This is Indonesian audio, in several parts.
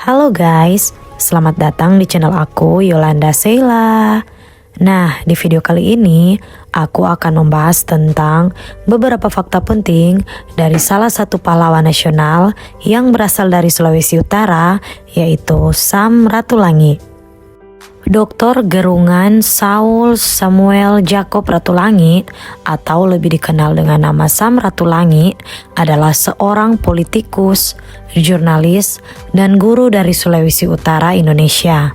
Halo guys, selamat datang di channel aku Yolanda Sheila. Nah, di video kali ini aku akan membahas tentang beberapa fakta penting dari salah satu pahlawan nasional yang berasal dari Sulawesi Utara, yaitu Sam Ratulangi. Dr. Gerungan Saul Samuel Jacob Ratulangi atau lebih dikenal dengan nama Sam Ratulangi adalah seorang politikus, jurnalis, dan guru dari Sulawesi Utara, Indonesia.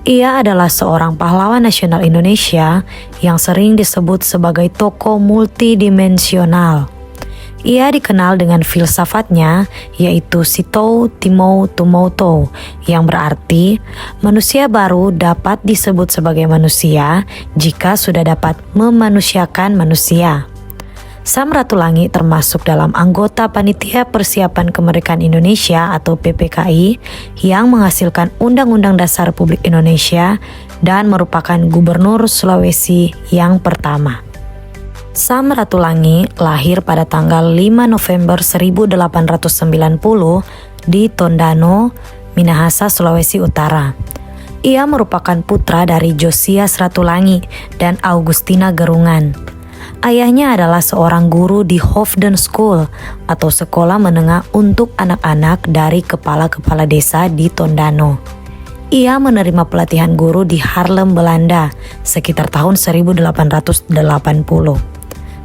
Ia adalah seorang pahlawan nasional Indonesia yang sering disebut sebagai tokoh multidimensional. Ia dikenal dengan filsafatnya, yaitu Sitou Timou Tumoutou, yang berarti manusia baru dapat disebut sebagai manusia jika sudah dapat memanusiakan manusia. Sam Ratulangi termasuk dalam anggota Panitia Persiapan Kemerdekaan Indonesia atau PPKI yang menghasilkan Undang-Undang Dasar Republik Indonesia dan merupakan Gubernur Sulawesi yang pertama. Sam Ratulangi lahir pada tanggal 5 November 1890 di Tondano, Minahasa, Sulawesi Utara. Ia merupakan putra dari Josias Ratulangi dan Augustina Gerungan. Ayahnya adalah seorang guru di Hoofden School atau sekolah menengah untuk anak-anak dari kepala-kepala desa di Tondano. Ia menerima pelatihan guru di Haarlem, Belanda sekitar tahun 1880.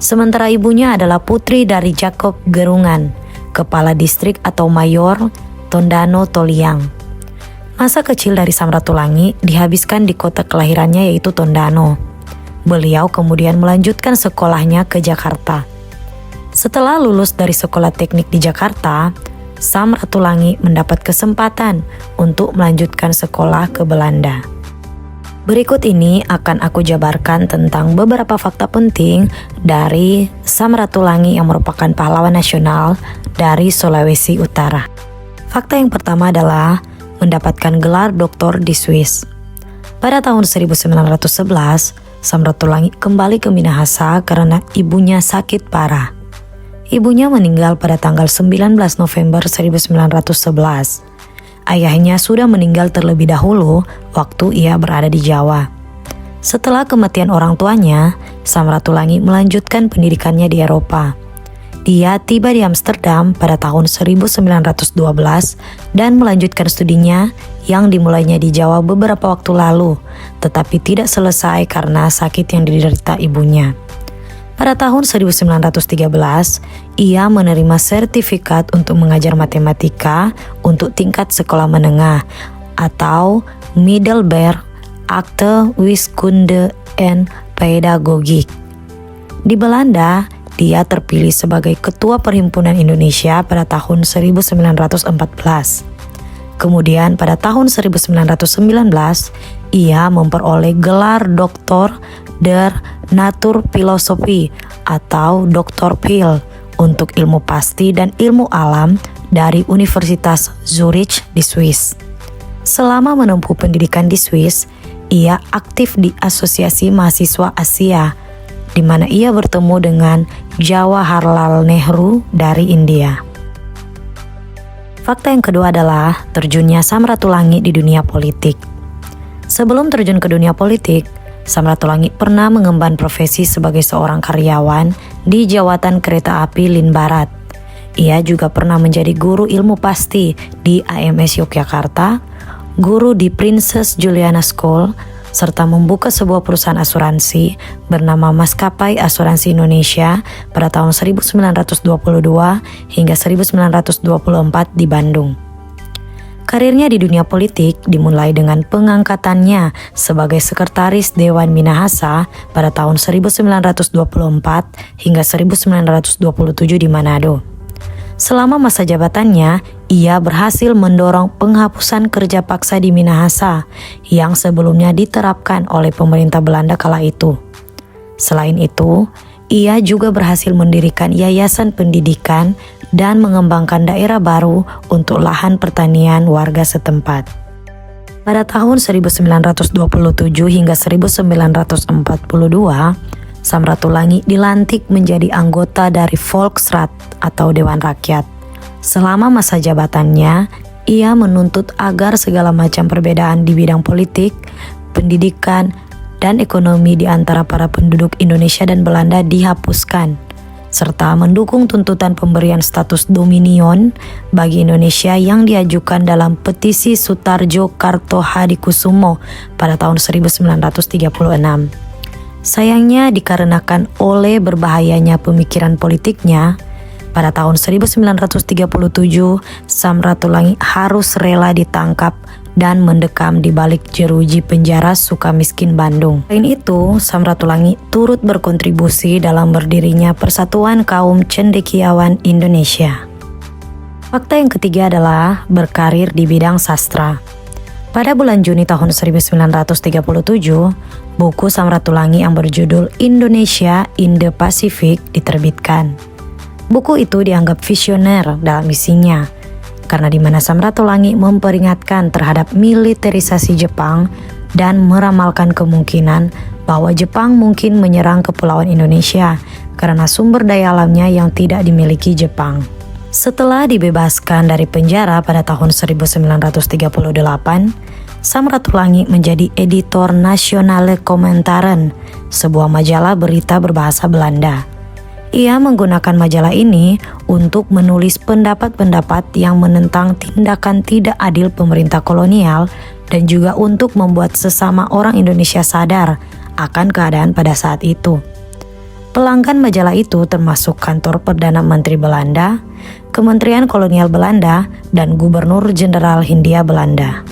Sementara ibunya adalah putri dari Jacob Gerungan, kepala distrik atau mayor Tondano Toliang. Masa kecil dari Sam Ratulangi dihabiskan di kota kelahirannya yaitu Tondano. Beliau kemudian melanjutkan sekolahnya ke Jakarta. Setelah lulus dari sekolah teknik di Jakarta, Sam Ratulangi mendapat kesempatan untuk melanjutkan sekolah ke Belanda. Berikut ini akan aku jabarkan tentang beberapa fakta penting dari Sam Ratulangi yang merupakan pahlawan nasional dari Sulawesi Utara. Fakta yang pertama adalah mendapatkan gelar doktor di Swiss. Pada tahun 1911, Sam Ratulangi kembali ke Minahasa karena ibunya sakit parah. Ibunya meninggal pada tanggal 19 November 1911. Ayahnya sudah meninggal terlebih dahulu waktu ia berada di Jawa. Setelah kematian orang tuanya, Sam Ratulangi melanjutkan pendidikannya di Eropa. Dia tiba di Amsterdam pada tahun 1912 dan melanjutkan studinya yang dimulainya di Jawa beberapa waktu lalu, tetapi tidak selesai karena sakit yang diderita ibunya. Pada tahun 1913, ia menerima sertifikat untuk mengajar matematika untuk tingkat sekolah menengah atau Middelbare Akte Wiskunde en Pedagogik. Di Belanda, dia terpilih sebagai Ketua Perhimpunan Indonesia pada tahun 1914. Kemudian pada tahun 1919, ia memperoleh gelar Doktor der Natuurfilosofie atau Dr. Phil untuk ilmu pasti dan ilmu alam dari Universitas Zurich di Swiss. Selama menempuh pendidikan di Swiss, ia aktif di Asosiasi Mahasiswa Asia, di mana ia bertemu dengan Jawaharlal Nehru dari India. Fakta yang kedua adalah terjunnya Sam Ratulangi di dunia politik. Sebelum terjun ke dunia politik, Sam Ratulangi pernah mengemban profesi sebagai seorang karyawan di Jawatan Kereta Api Lin Barat. Ia juga pernah menjadi guru ilmu pasti di AMS Yogyakarta, guru di Princess Juliana School, serta membuka sebuah perusahaan asuransi bernama Maskapai Asuransi Indonesia pada tahun 1922 hingga 1924 di Bandung. Karirnya di dunia politik dimulai dengan pengangkatannya sebagai Sekretaris Dewan Minahasa pada tahun 1924 hingga 1927 di Manado. Selama masa jabatannya, ia berhasil mendorong penghapusan kerja paksa di Minahasa yang sebelumnya diterapkan oleh pemerintah Belanda kala itu. Selain itu, ia juga berhasil mendirikan yayasan pendidikan dan mengembangkan daerah baru untuk lahan pertanian warga setempat. Pada tahun 1927 hingga 1942, Sam Ratulangi dilantik menjadi anggota dari Volksraad atau Dewan Rakyat. Selama masa jabatannya, ia menuntut agar segala macam perbedaan di bidang politik, pendidikan, dan ekonomi di antara para penduduk Indonesia dan Belanda dihapuskan, serta mendukung tuntutan pemberian status dominion bagi Indonesia yang diajukan dalam petisi Sutarjo Kartohadikusumo pada tahun 1936. Sayangnya dikarenakan oleh berbahayanya pemikiran politiknya, pada tahun 1937 Samratulangi harus rela ditangkap dan mendekam di balik jeruji penjara Sukamiskin Bandung. Selain itu, Samratulangi turut berkontribusi dalam berdirinya Persatuan Kaum Cendekiawan Indonesia. Fakta yang ketiga adalah berkarir di bidang sastra. Pada bulan Juni tahun 1937, buku Samratulangi yang berjudul Indonesia in the Pacific diterbitkan. Buku itu dianggap visioner dalam isinya, karena di mana Samratulangi memperingatkan terhadap militerisasi Jepang dan meramalkan kemungkinan bahwa Jepang mungkin menyerang Kepulauan Indonesia karena sumber daya alamnya yang tidak dimiliki Jepang. Setelah dibebaskan dari penjara pada tahun 1938, Samratulangi menjadi editor Nationale Commentaren, sebuah majalah berita berbahasa Belanda. Ia menggunakan majalah ini untuk menulis pendapat-pendapat yang menentang tindakan tidak adil pemerintah kolonial dan juga untuk membuat sesama orang Indonesia sadar akan keadaan pada saat itu. Pelanggan majalah itu termasuk kantor Perdana Menteri Belanda, Kementerian Kolonial Belanda, dan Gubernur Jenderal Hindia Belanda.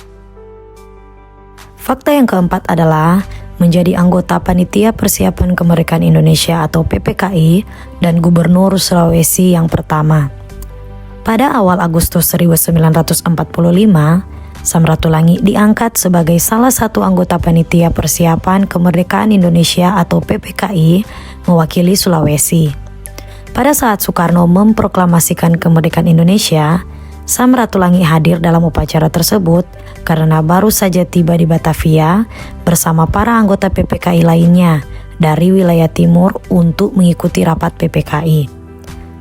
Fakta yang keempat adalah menjadi anggota Panitia Persiapan Kemerdekaan Indonesia atau PPKI dan Gubernur Sulawesi yang pertama. Pada awal Agustus 1945, Samratulangi diangkat sebagai salah satu anggota Panitia Persiapan Kemerdekaan Indonesia atau PPKI mewakili Sulawesi. Pada saat Soekarno memproklamasikan kemerdekaan Indonesia, Samratulangi hadir dalam upacara tersebut karena baru saja tiba di Batavia bersama para anggota PPKI lainnya dari wilayah timur untuk mengikuti rapat PPKI.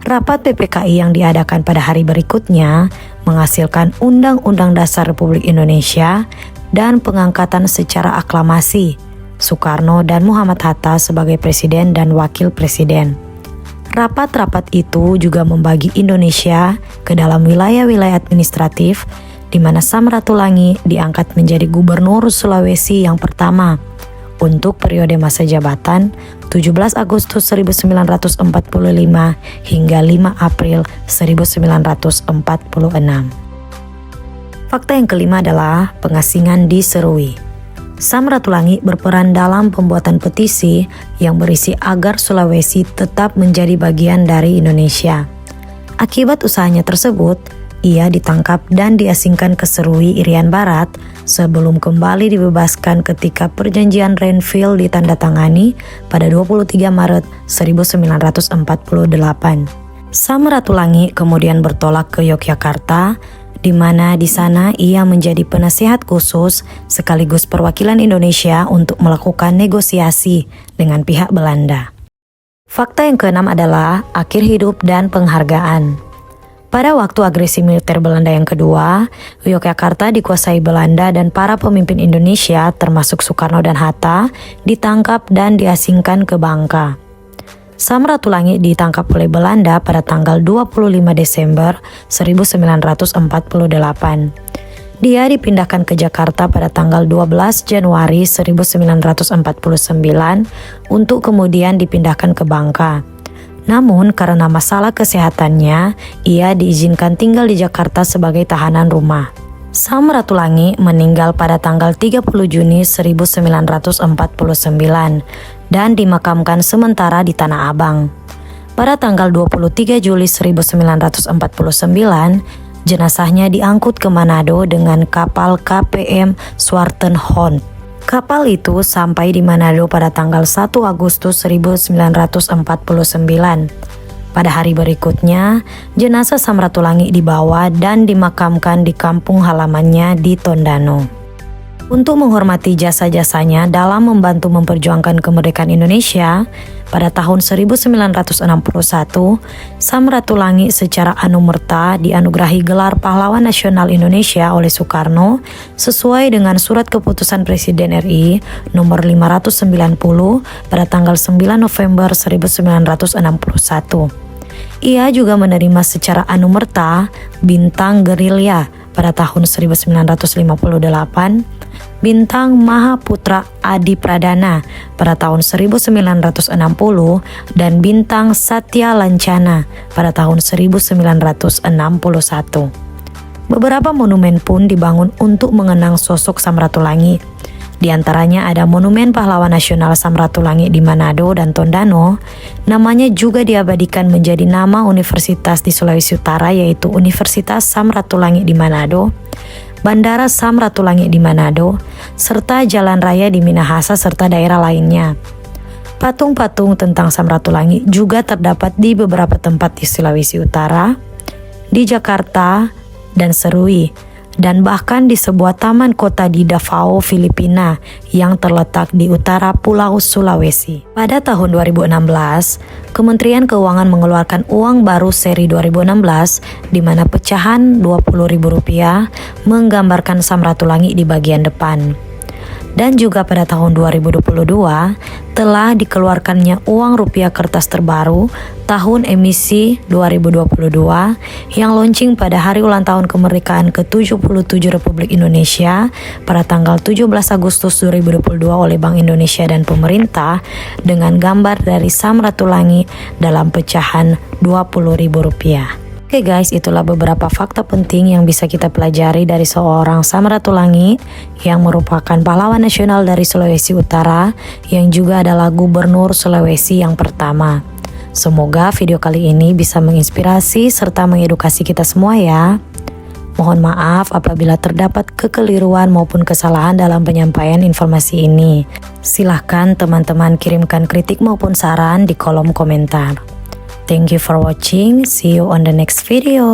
Rapat PPKI yang diadakan pada hari berikutnya menghasilkan Undang-Undang Dasar Republik Indonesia dan pengangkatan secara aklamasi Soekarno dan Muhammad Hatta sebagai presiden dan wakil presiden. Rapat-rapat itu juga membagi Indonesia ke dalam wilayah-wilayah administratif di mana Samratulangi diangkat menjadi Gubernur Sulawesi yang pertama untuk periode masa jabatan 17 Agustus 1945 hingga 5 April 1946. Fakta yang kelima adalah pengasingan di Serui. Samratulangi berperan dalam pembuatan petisi yang berisi agar Sulawesi tetap menjadi bagian dari Indonesia. Akibat usahanya tersebut, ia ditangkap dan diasingkan ke Serui, Irian Barat sebelum kembali dibebaskan ketika perjanjian Renville ditandatangani pada 23 Maret 1948. Samratulangi kemudian bertolak ke Yogyakarta, di mana di sana ia menjadi penasihat khusus sekaligus perwakilan Indonesia untuk melakukan negosiasi dengan pihak Belanda. Fakta yang keenam adalah akhir hidup dan penghargaan. Pada waktu agresi militer Belanda yang kedua, Yogyakarta dikuasai Belanda dan para pemimpin Indonesia termasuk Soekarno dan Hatta ditangkap dan diasingkan ke Bangka. Samratulangi ditangkap oleh Belanda pada tanggal 25 Desember 1948. Dia dipindahkan ke Jakarta pada tanggal 12 Januari 1949 untuk kemudian dipindahkan ke Bangka. Namun karena masalah kesehatannya, ia diizinkan tinggal di Jakarta sebagai tahanan rumah. Samratulangi meninggal pada tanggal 30 Juni 1949 dan dimakamkan sementara di Tanah Abang. Pada tanggal 23 Juli 1949, jenazahnya diangkut ke Manado dengan kapal KPM Zwartenhoorn. Kapal itu sampai di Manado pada tanggal 1 Agustus 1949. Pada hari berikutnya, jenazah Samratulangi dibawa dan dimakamkan di kampung halamannya di Tondano. Untuk menghormati jasa-jasanya dalam membantu memperjuangkan kemerdekaan Indonesia, pada tahun 1961, Samratulangi secara anumerta dianugerahi gelar Pahlawan Nasional Indonesia oleh Soekarno sesuai dengan Surat Keputusan Presiden RI nomor 590 pada tanggal 9 November 1961. Ia juga menerima secara anumerta Bintang Gerilya pada tahun 1958, Bintang Mahaputra Adi Pradana pada tahun 1960, dan Bintang Satya Lancana pada tahun 1961. Beberapa monumen pun dibangun untuk mengenang sosok Samratulangi. Di antaranya ada Monumen Pahlawan Nasional Samratulangi di Manado dan Tondano. Namanya juga diabadikan menjadi nama universitas di Sulawesi Utara, yaitu Universitas Samratulangi di Manado, Bandara Samratulangi di Manado, serta jalan raya di Minahasa serta daerah lainnya. Patung-patung tentang Samratulangi juga terdapat di beberapa tempat di Sulawesi Utara, di Jakarta dan Serui, dan bahkan di sebuah taman kota di Davao, Filipina yang terletak di utara Pulau Sulawesi. Pada tahun 2016, Kementerian Keuangan mengeluarkan uang baru seri 2016 di mana pecahan Rp20.000 menggambarkan Samratulangi di bagian depan. Dan juga pada tahun 2022 telah dikeluarkannya uang rupiah kertas terbaru tahun emisi 2022 yang launching pada hari ulang tahun kemerdekaan ke-77 Republik Indonesia pada tanggal 17 Agustus 2022 oleh Bank Indonesia dan pemerintah dengan gambar dari Samratulangi dalam pecahan Rp20.000. Oke guys, itulah beberapa fakta penting yang bisa kita pelajari dari seorang Samratulangi yang merupakan pahlawan nasional dari Sulawesi Utara yang juga adalah gubernur Sulawesi yang pertama. Semoga video kali ini bisa menginspirasi serta mengedukasi kita semua ya. Mohon maaf apabila terdapat kekeliruan maupun kesalahan dalam penyampaian informasi ini. Silahkan teman-teman kirimkan kritik maupun saran di kolom komentar. Thank you for watching. See you on the next video.